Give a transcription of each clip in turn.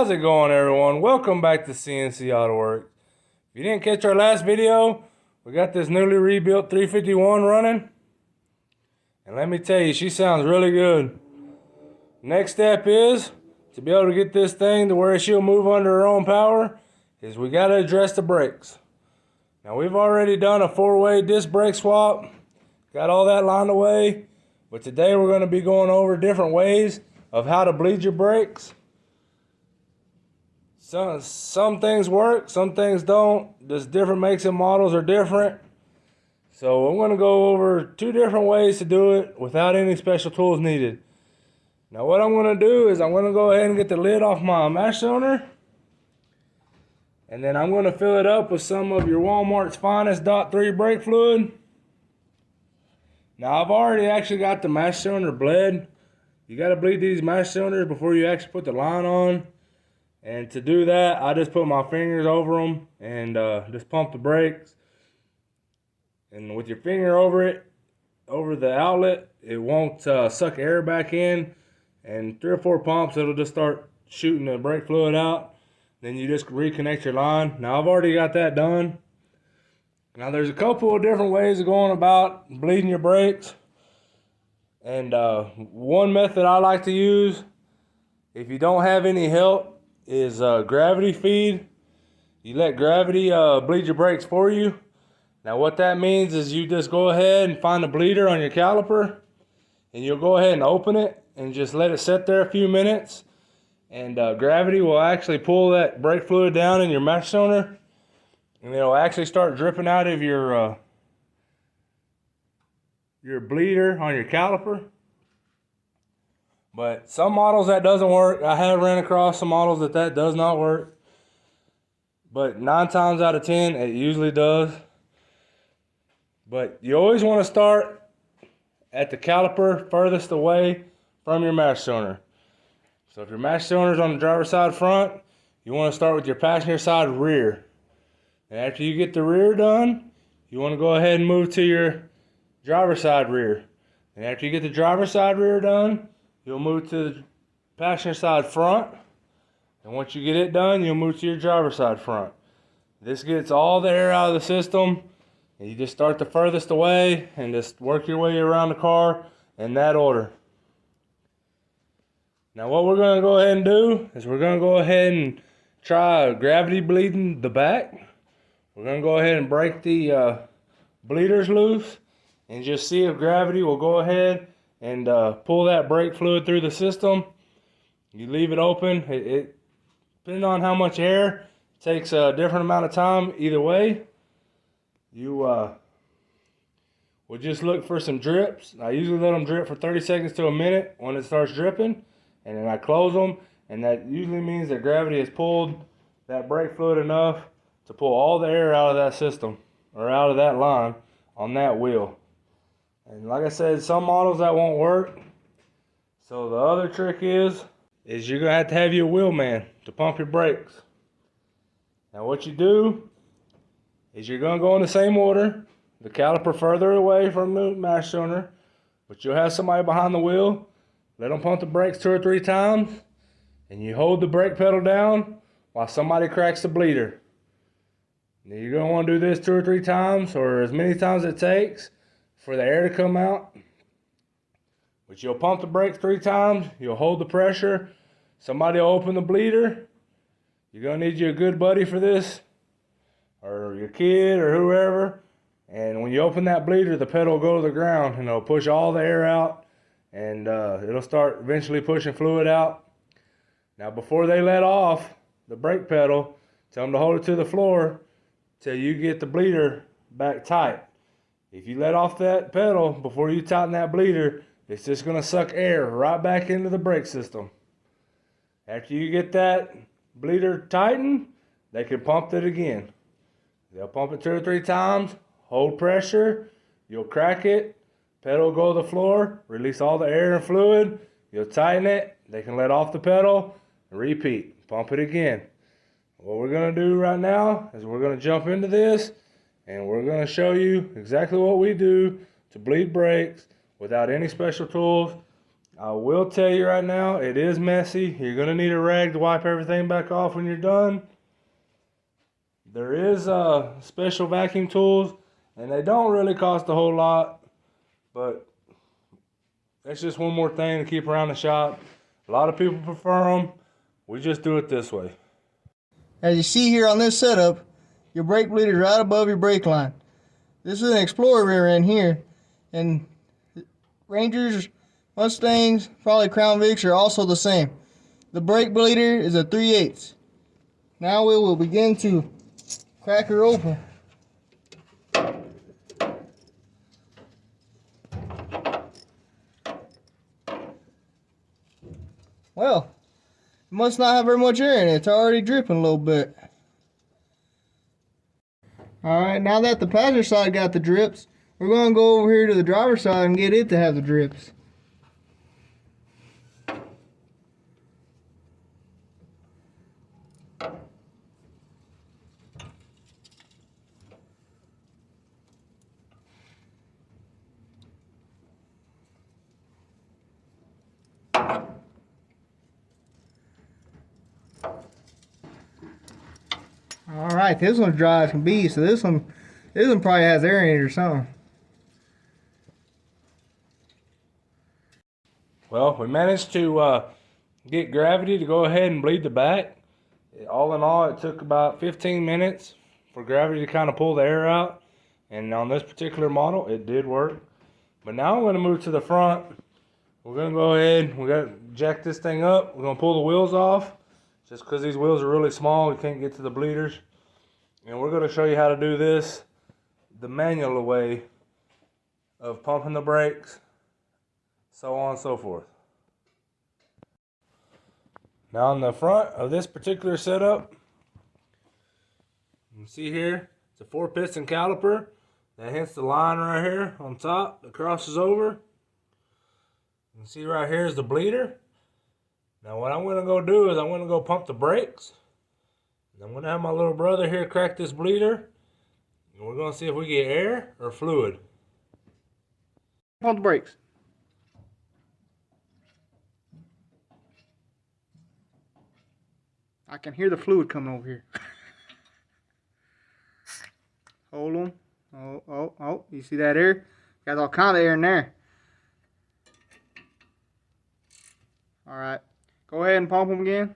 How's it going, everyone? Welcome back to CNC Auto Works. If you didn't catch our last video, we got this newly rebuilt 351 running. And let me tell you, she sounds really good. Next step is, to be able to get this thing to where she'll move under her own power, is we got to address the brakes. Now, we've already done a 4-way disc brake swap. Got all that lined away. But today we're going to be going over different ways of how to bleed your brakes. Some things work, some things don't. Just different makes and models are different. So I'm going to go over 2 different ways to do it without any special tools needed. Now what I'm going to do is I'm going to go ahead and get the lid off my mash cylinder. And then I'm going to fill it up with some of your Walmart's Finest .3 brake fluid. Now I've already actually got the mash cylinder bled. You got to bleed these mash cylinders before you actually put the line on. And to do that, I just put my fingers over them and just pump the brakes. And with your finger over it, over the outlet, it won't suck air back in. And 3 or 4 pumps, it'll just start shooting the brake fluid out. Then you just reconnect your line. Now I've already got that done. Now there's a couple of different ways of going about bleeding your brakes. And one method I like to use, if you don't have any help, is gravity feed. You let gravity bleed your brakes for you. Now what that means is you just go ahead and find a bleeder on your caliper, and you'll go ahead and open it and just let it sit there a few minutes, and gravity will actually pull that brake fluid down in your mash cylinder, and it'll actually start dripping out of your bleeder on your caliper. But some models that doesn't work. I have ran across some models that does not work. But 9 times out of 10, it usually does. But you always want to start at the caliper furthest away from your mash cylinder. So if your mash cylinder is on the driver's side front, you want to start with your passenger side rear. And after you get the rear done, you want to go ahead and move to your driver's side rear. And after you get the driver's side rear done, you'll move to the passenger side front. And once you get it done, you'll move to your driver's side front. This gets all the air out of the system. And you just start the furthest away and just work your way around the car in that order. Now what we're going to go ahead and do is we're going to go ahead and try gravity bleeding the back. We're going to go ahead and break the bleeders loose and just see if gravity will go ahead and pull that brake fluid through the system. You leave it open. It depending on how much air, it takes a different amount of time either way. You will just look for some drips. I usually let them drip for 30 seconds to a minute when it starts dripping, and then I close them, and that usually means that gravity has pulled that brake fluid enough to pull all the air out of that system or out of that line on that wheel. And like I said, some models that won't work. So the other trick is you're going to have your wheelman to pump your brakes. Now what you do is you're going to go in the same order, the caliper further away from the mash cylinder, but you'll have somebody behind the wheel, let them pump the brakes 2 or 3 times, and you hold the brake pedal down while somebody cracks the bleeder. Now you're going to want to do this 2 or 3 times, or as many times as it takes for the air to come out. But you'll pump the brakes 3 times, you'll hold the pressure, somebody will open the bleeder. You're going to need you a good buddy for this, or your kid or whoever. And when you open that bleeder, the pedal will go to the ground and it'll push all the air out, and it'll start eventually pushing fluid out. Now before they let off the brake pedal, tell them to hold it to the floor till you get the bleeder back tight. If you let off that pedal before you tighten that bleeder, it's just going to suck air right back into the brake system. After you get that bleeder tightened, they can pump it again. They'll pump it 2 or 3 times, hold pressure, you'll crack it, pedal will go to the floor, release all the air and fluid, you'll tighten it, they can let off the pedal, and repeat, pump it again. What we're going to do right now is we're going to jump into this, and we're going to show you exactly what we do to bleed brakes without any special tools I will tell you right now, it is messy. You're going to need a rag to wipe everything back off when you're done. There is special vacuum tools, and they don't really cost a whole lot, but that's just one more thing to keep around the shop. A lot of people prefer them. We just do it this way. As you see here on this setup, your brake bleeder is right above your brake line. This is an Explorer rear end here, and Rangers, Mustangs, probably Crown Vics are also the same. The brake bleeder is a 3/8. Now we will begin to crack her open. Well, it must not have very much air in it. It's already dripping a little bit. Alright, now that the passenger side got the drips, we're going to go over here to the driver's side and get it to have the drips. Alright, this one's dry as can be, so this one probably has air in it or something. Well, we managed to get Gravity to go ahead and bleed the back. All in all, it took about 15 minutes for Gravity to kind of pull the air out. And on this particular model, it did work. But now I'm going to move to the front. We're going to go ahead, we're going to jack this thing up. We're going to pull the wheels off. Just because these wheels are really small, we can't get to the bleeders. And we're going to show you how to do this the manual way of pumping the brakes, so on and so forth. Now on the front of this particular setup, you can see here, it's a 4-piston caliper that hits the line right here on top that crosses over. You can see right here is the bleeder. Now what I'm going to go do is I'm going to go pump the brakes. And I'm going to have my little brother here crack this bleeder. And we're going to see if we get air or fluid. Pump the brakes. I can hear the fluid coming over here. Hold on. Oh, you see that air? Got all kind of air in there. Alright. Go ahead and pump them again.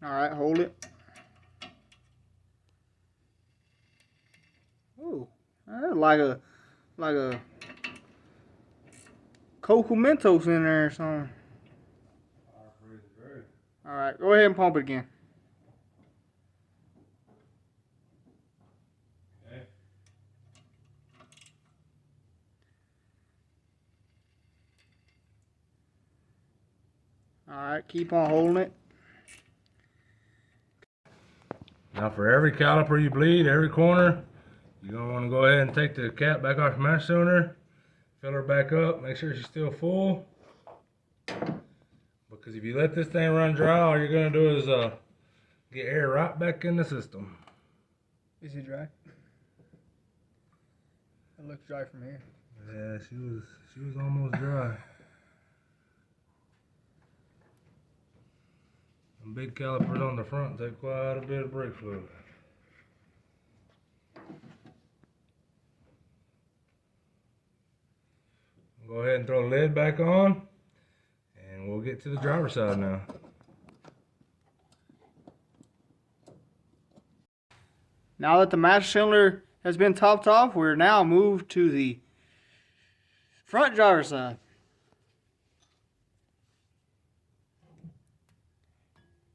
Alright, hold it. Ooh, that's like a Cocoa Mentos in there or something. Alright, go ahead and pump it again. Okay. Alright, keep on holding it. Now for every caliper you bleed, every corner, you're going to want to go ahead and take the cap back off your master cylinder, fill her back up, make sure she's still full. Because if you let this thing run dry, all you're going to do is get air right back in the system. Is it dry? It looks dry from here. Yeah, she was almost dry. Them big calipers on the front take quite a bit of brake fluid. Go ahead and throw the lid back on, and we'll get to the driver's side now. Now that the master cylinder has been topped off, we're now moved to the front driver's side.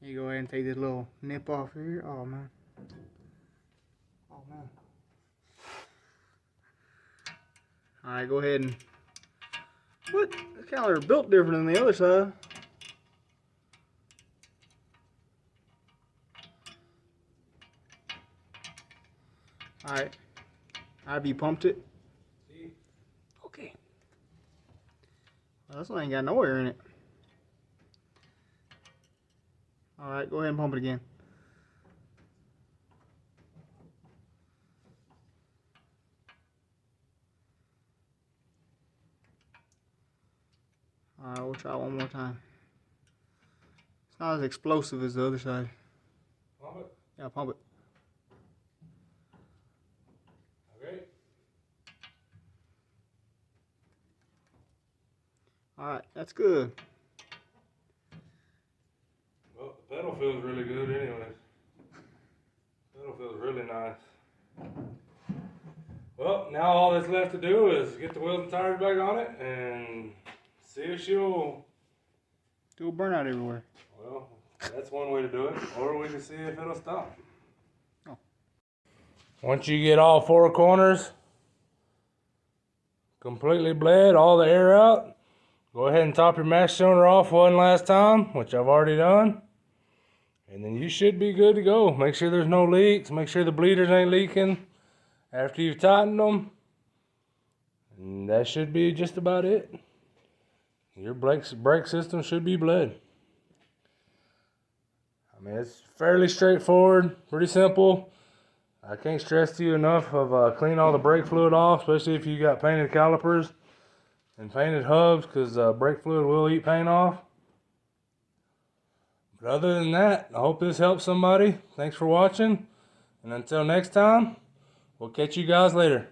You go ahead and take this little nip off here. Oh man. Oh man. Alright, go ahead and what? This caliper built different than the other side. Alright. Have you pumped it? Okay. Well, this one ain't got no air in it. Alright, go ahead and pump it again. try one more time. It's not as explosive as the other side. Pump it. Yeah, pump it. Okay. Alright, that's good. Well, the pedal feels really good anyways. Pedal feels really nice. Well, now all that's left to do is get the wheels and tires back on it and see if she'll... Do a burnout everywhere. Well, that's one way to do it. Or we can see if it'll stop. Oh. Once you get all four corners completely bled, all the air out, go ahead and top your master cylinder off one last time, which I've already done. And then you should be good to go. Make sure there's no leaks. Make sure the bleeders ain't leaking after you've tightened them. And that should be just about it. Your brake system should be bled. I mean, it's fairly straightforward, pretty simple. I can't stress to you enough of cleaning all the brake fluid off, especially if you got painted calipers and painted hubs, because brake fluid will eat paint off. But other than that, I hope this helps somebody. Thanks for watching. And until next time, we'll catch you guys later.